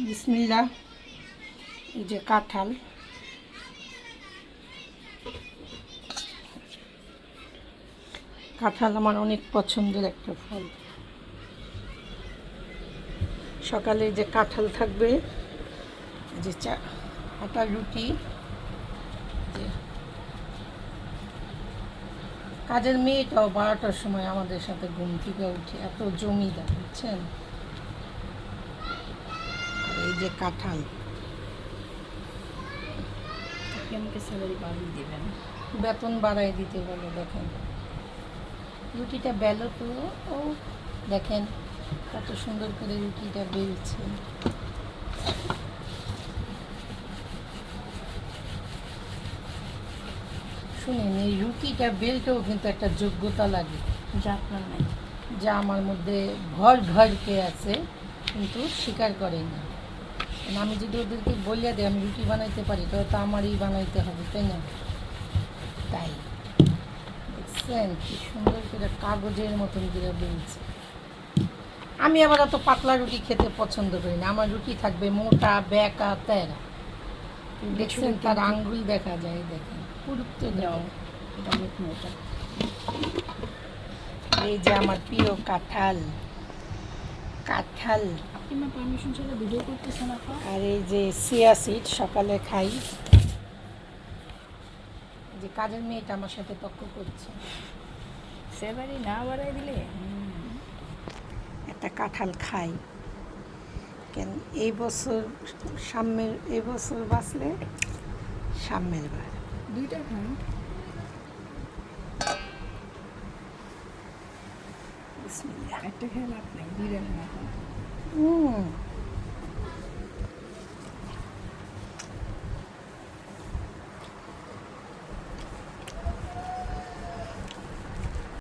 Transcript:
বিসমিল্লাহ। এই যে কাঁঠাল, কাঁঠাল আমার অনেক পছন্দের একটা ফল। সকালে যে কাঁঠাল থাকবে, যে চা আটার রুটি, যে কাজের মেয়েটাও 12টার সময় আমাদের সাথে ঘুম থেকে উঠে, এত জমিদার বুঝছেন। আর এই যে কাঁঠাল, আমাকে স্যালারি বাড়িয়ে দেবেন, বেতন বাড়াই দিতে বলে। দেখেন রুটিটা বেলো তো, ও দেখেন কত সুন্দর করে রুটিটা বেলছে। শুনেন, এই রুটিটা বেলতেও কিন্তু একটা যোগ্যতা লাগে, যা আপনার নাই। যা আমার মধ্যে ভর ভরকে আছে, কিন্তু স্বীকার করে না। আমি যদি ওদেরকে বলিয়া দিই আমি রুটি বানাইতে পারি, তাহলে তো আমারই বানাইতে হবে, তাই না? তাই দেখছেন কি সুন্দর করে কাগজের মতন করে বেলছে। আমি আবার অত পাতলা রুটি খেতে পছন্দ করি না, আমার রুটি থাকবে মোটা, বেঁকা, তেরা। দেখছেন তার আঙ্গুল দেখা যায়, দেখেন পুরুত্ব দাও। এটা অনেক মোটা। এই যে আমার প্রিয় কাঁঠাল, কাঁঠাল। আপনি না পারমিশন ছাড়া ভিডিও করতেছেন আপা? আর এই যে চিয়া সিড সকালে খাই। যে কাজের মেয়েটা আমার সাথে তর্ক করছে, স্যালারি না বাড়াই দিলে একটা কাঁঠাল খাই কেন, এই বছর সামনের, এই বছর বাঁচলে সামনের বার। দুইটা খান। বিসমিল্লাহ। একটা খেয়ে লাভ নেই, দুইটা খান এখন।